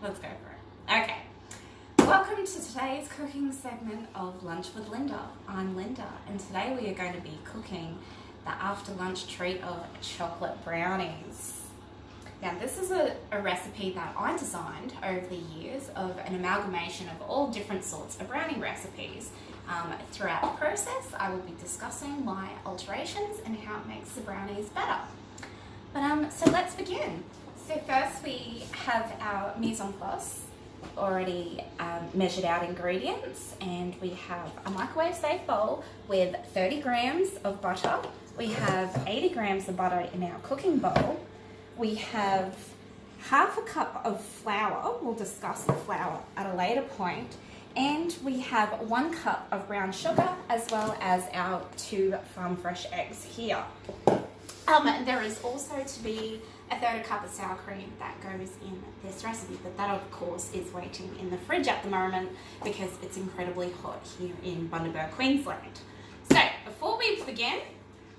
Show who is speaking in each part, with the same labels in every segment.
Speaker 1: Let's go for it. Okay. Welcome to today's cooking segment of Lunch with Linda. I'm Linda, and today we are going to be cooking the after lunch treat of chocolate brownies. Now, this is a recipe that I designed over the years of an amalgamation of all different sorts of brownie recipes. Throughout the process, I will be discussing my alterations and how it makes the brownies better. So let's begin. So first we have our mise en place, already measured out ingredients, and we have a microwave safe bowl with 30 grams of butter. We have 80 grams of butter in our cooking bowl. We have half a cup of flour. We'll discuss the flour at a later point. And we have 1 cup of brown sugar, as well as our 2 farm fresh eggs here. There is also to be a 1/3 cup of sour cream that goes in this recipe, but that of course is waiting in the fridge at the moment because it's incredibly hot here in Bundaberg, Queensland. So before we begin,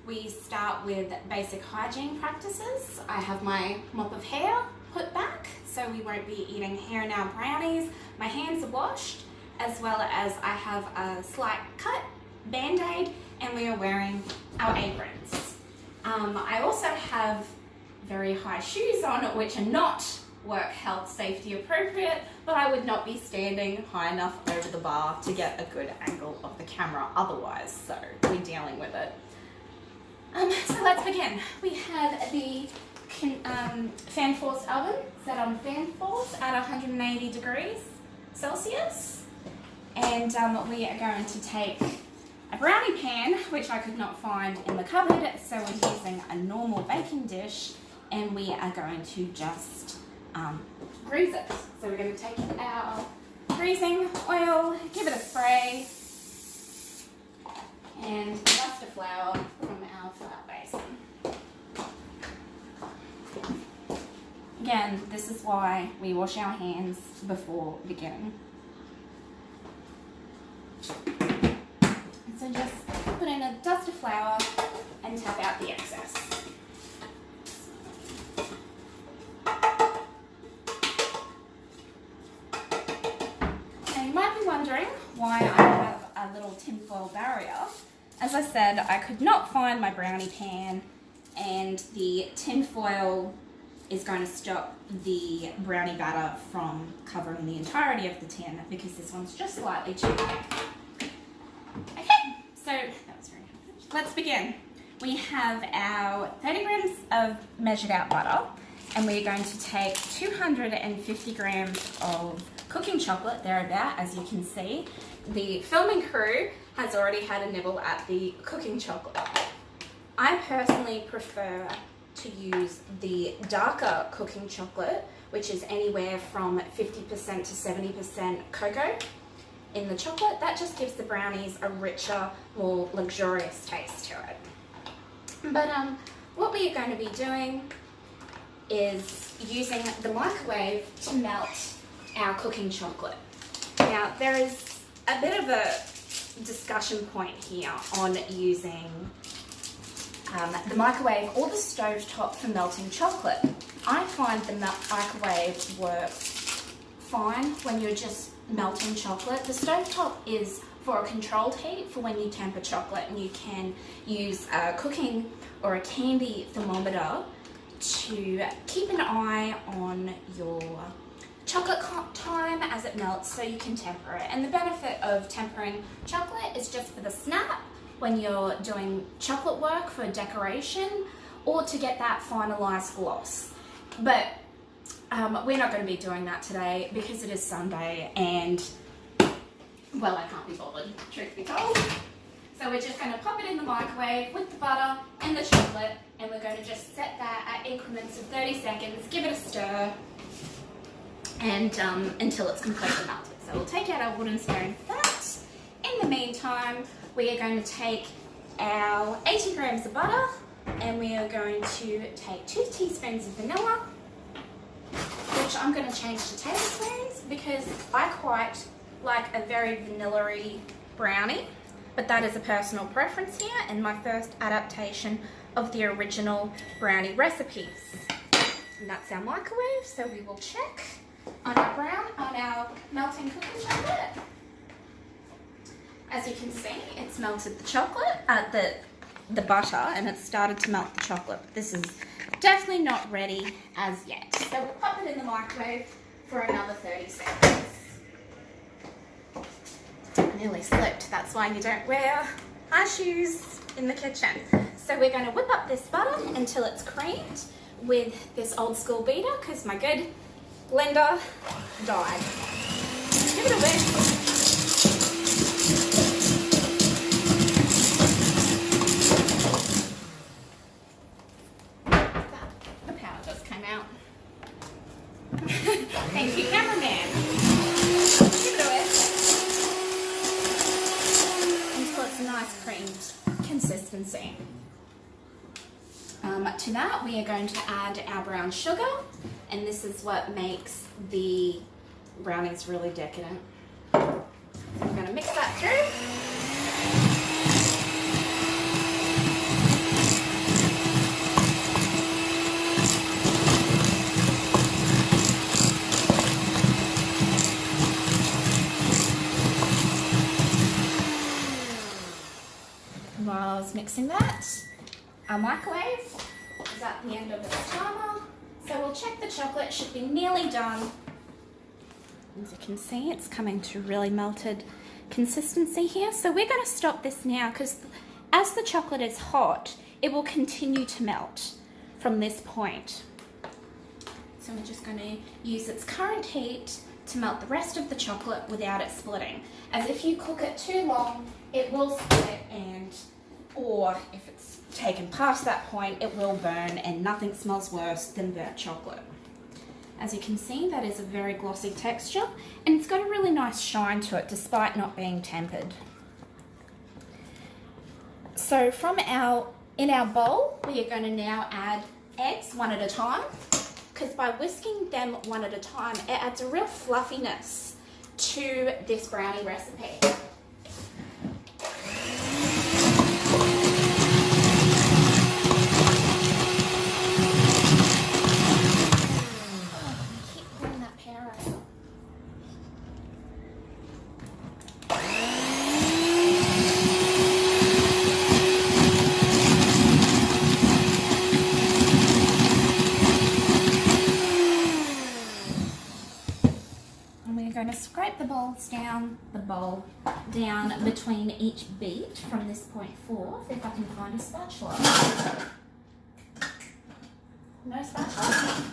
Speaker 1: we start with basic hygiene practices. I have my mop of hair put back so we won't be eating hair in our brownies. My hands are washed, as well as I have a slight cut, band-aid, and we are wearing our aprons. I also have very high shoes on, which are not work health safety appropriate, but I would not be standing high enough over the bar to get a good angle of the camera otherwise, so we're dealing with it. So let's begin. We have the fan force oven set on fan force at 180 degrees Celsius, and we are going to take a brownie pan, which I could not find in the cupboard, so we're using a normal baking dish, and we are going to just grease it. So we're going to take our greasing oil, give it a spray, and dust of flour from our flat basin. Again, this is why we wash our hands before beginning. So just put in a dust of flour and tap out the excess. Now you might be wondering why I have a little tinfoil barrier. As I said, I could not find my brownie pan, and the tinfoil is going to stop the brownie batter from covering the entirety of the tin because this one's just slightly too big. Okay, so that was very good. Let's begin. We have our 30 grams of measured out butter, and we're going to take 250 grams of cooking chocolate, thereabout, as you can see. The filming crew has already had a nibble at the cooking chocolate. I personally prefer to use the darker cooking chocolate, which is anywhere from 50% to 70% cocoa in the chocolate. That just gives the brownies a richer, more luxurious taste to it. But what we are going to be doing is using the microwave to melt our cooking chocolate. Now, there is a bit of a discussion point here on using the microwave or the stovetop for melting chocolate. I find the microwave works fine when you're just melting chocolate. The stovetop is for a controlled heat for when you temper chocolate, and you can use a cooking or a candy thermometer to keep an eye on your chocolate time as it melts so you can temper it. And the benefit of tempering chocolate is just for the snap when you're doing chocolate work for decoration or to get that finalized gloss. But we're not going to be doing that today because it is Sunday and, well, I can't be bothered, truth be told. So we're just going to pop it in the microwave with the butter and the chocolate, and we're going to just set that at increments of 30 seconds, give it a stir, and until it's completely melted. So we'll take out our wooden spoon for that. In the meantime, we are going to take our 80 grams of butter, and we are going to take 2 teaspoons of vanilla, which I'm going to change to tablespoons because I quite like a very vanilla-y brownie, but that is a personal preference here and my first adaptation of the original brownie recipes. And that's our microwave, so we will check on our melting cooking chocolate. As you can see, it's melted the chocolate, the butter, and it's started to melt the chocolate. This is definitely not ready as yet. So we'll pop it in the microwave for another 30 seconds. I nearly slipped, that's why you don't wear high shoes in the kitchen. So we're going to whip up this butter until it's creamed with this old school beater, because my good blender died. Give it a whisk. The power just came out. Thank you, cameraman. Give it a whisk until it's a nice creamed consistency. To that, we are going to add our brown sugar, and this is what makes the brownies really decadent. So we're going to mix that through. While I was mixing that, our microwave is at the end of its timer, so we'll check the chocolate. Should be nearly done. As you can see, it's coming to really melted consistency here. So we're going to stop this now, because as the chocolate is hot, it will continue to melt from this point. So we're just going to use its current heat to melt the rest of the chocolate without it splitting. As if you cook it too long, it will split, or if it's taken past that point, it will burn, and nothing smells worse than burnt chocolate. As you can see, that is a very glossy texture, and it's got a really nice shine to it despite not being tempered. So in our bowl, we are going to now add eggs one at a time, because by whisking them one at a time, it adds a real fluffiness to this brownie recipe. Going to scrape the bowl down between each beat from this point forth, if I can find a spatula. No spatula?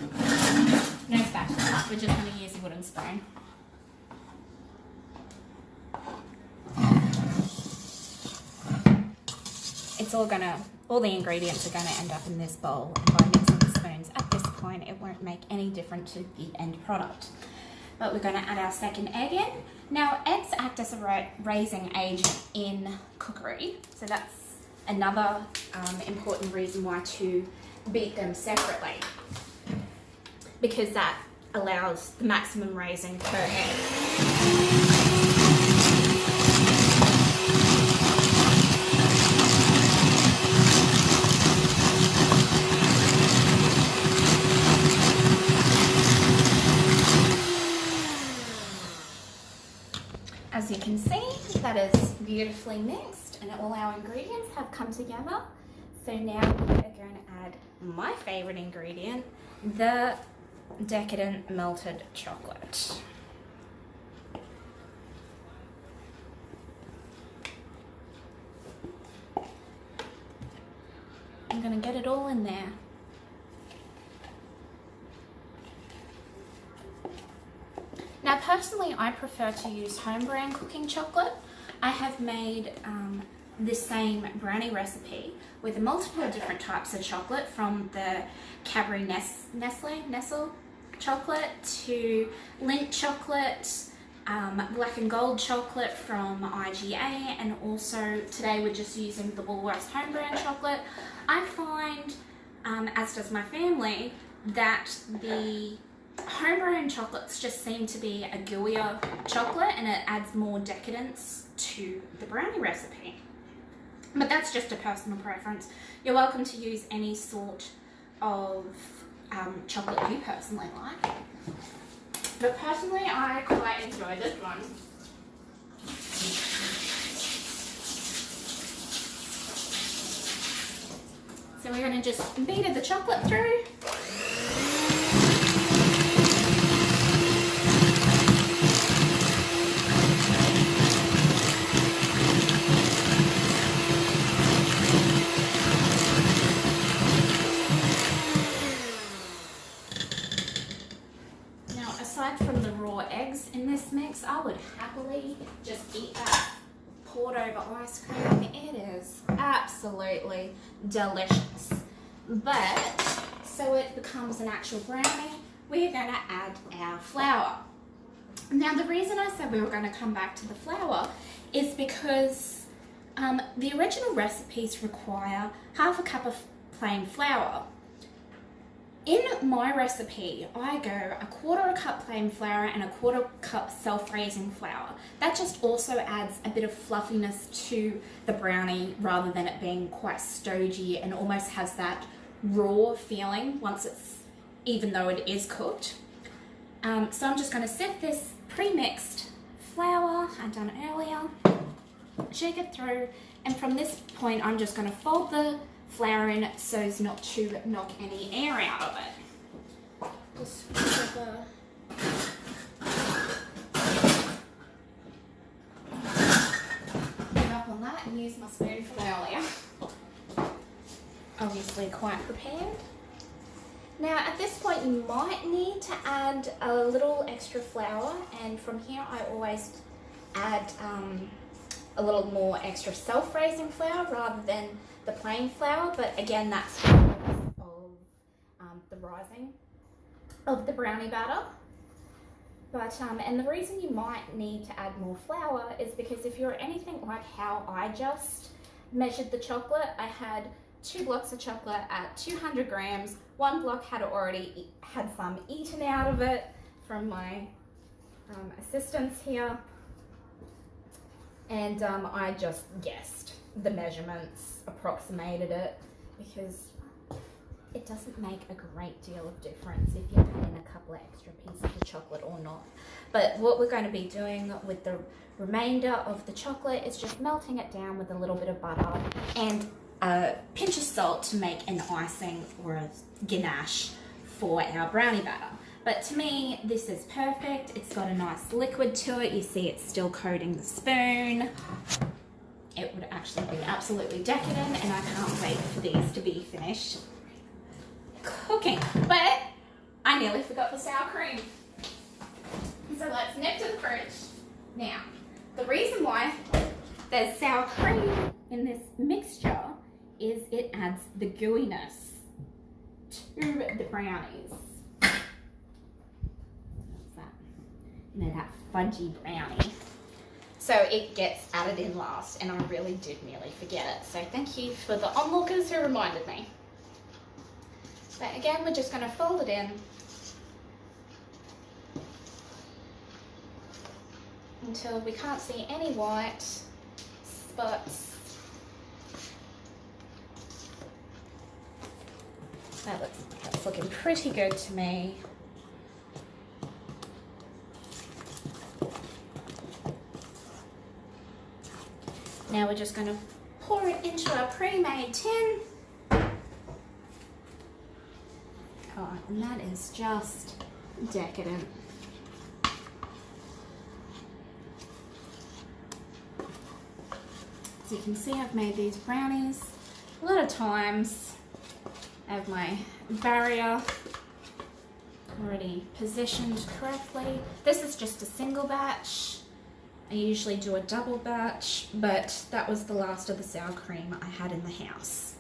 Speaker 1: No spatula. We're just going to use a wooden spoon. All the ingredients are going to end up in this bowl, and by mixing the spoons at this point, it won't make any difference to the end product. But we're going to add our second egg in. Now, eggs act as a raising agent in cookery, so that's another important reason why to beat them separately, because that allows the maximum raising per egg. As you can see, that is beautifully mixed, and all our ingredients have come together. So now we are going to add my favorite ingredient, the decadent melted chocolate. I'm going to get it all in there. Now personally, I prefer to use home brand cooking chocolate. I have made this same brownie recipe with multiple different types of chocolate, from the Cadbury Nestle chocolate to Lindt chocolate, black and gold chocolate from IGA, and also today we're just using the Woolworths home brand chocolate. I find, as does my family, that the home brand chocolates just seem to be a gooier chocolate, and it adds more decadence to the brownie recipe. But that's just a personal preference. You're welcome to use any sort of chocolate you personally like. But personally, I quite enjoy this one. So we're going to just beat the chocolate through. Now, aside from the raw eggs in this mix, I would happily just eat that poured over ice cream. It is absolutely delicious. But so it becomes an actual brownie, we're going to add our flour. Now the reason I said we were going to come back to the flour is because the original recipes require half a cup of plain flour. In my recipe, I go 1/4 cup plain flour and 1/4 cup self-raising flour. That just also adds a bit of fluffiness to the brownie rather than it being quite stodgy and almost has that raw feeling once it's, even though it is cooked. So I'm just going to sift this pre-mixed flour I'd done earlier, shake it through, and from this point I'm just going to fold the flour in so as not to knock any air out of it. Just give up on that and use my spoon from earlier. Obviously quite prepared. Now at this point you might need to add a little extra flour, and from here I always add a little more extra self-raising flour rather than the plain flour, but again that's because of the rising of the brownie batter. But and the reason you might need to add more flour is because if you're anything like how I just measured the chocolate, I had 2 blocks of chocolate at 200 grams. 1 block had already had some eaten out of it from my assistants here, and I just guessed the measurements, approximated it, because it doesn't make a great deal of difference if you're adding a couple of extra pieces of chocolate or not. But what we're going to be doing with the remainder of the chocolate is just melting it down with a little bit of butter and a pinch of salt to make an icing or a ganache for our brownie batter. But to me, this is perfect. It's got a nice liquid to it. You see it's still coating the spoon. It would actually be absolutely decadent, and I can't wait for these to be finished cooking. But I nearly forgot the sour cream. So let's nip to the fridge. Now, the reason why there's sour cream in this mixture is it adds the gooiness to the brownies. That fudgy brownie. So it gets added in last, and I really did nearly forget it. So thank you for the onlookers who reminded me. But again, we're just going to fold it in until we can't see any white spots. That's looking pretty good to me. Now we're just going to pour it into our pre-made tin. Oh, and that is just decadent. So you can see I've made these brownies a lot of times. I have my barrier already positioned correctly. This is just a single batch. I usually do a double batch, but that was the last of the sour cream I had in the house.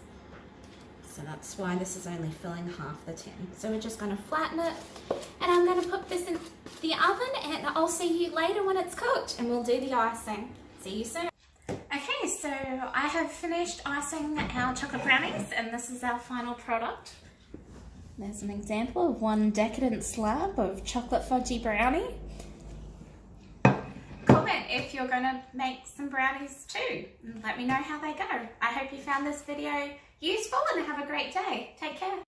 Speaker 1: So that's why this is only filling half the tin. So we're just going to flatten it, and I'm going to put this in the oven, and I'll see you later when it's cooked, and we'll do the icing. See you soon. Okay, so I have finished icing our chocolate brownies, and this is our final product. There's an example of one decadent slab of chocolate fudgy brownie. Comment if you're going to make some brownies too, and let me know how they go. I hope you found this video useful, and have a great day. Take care.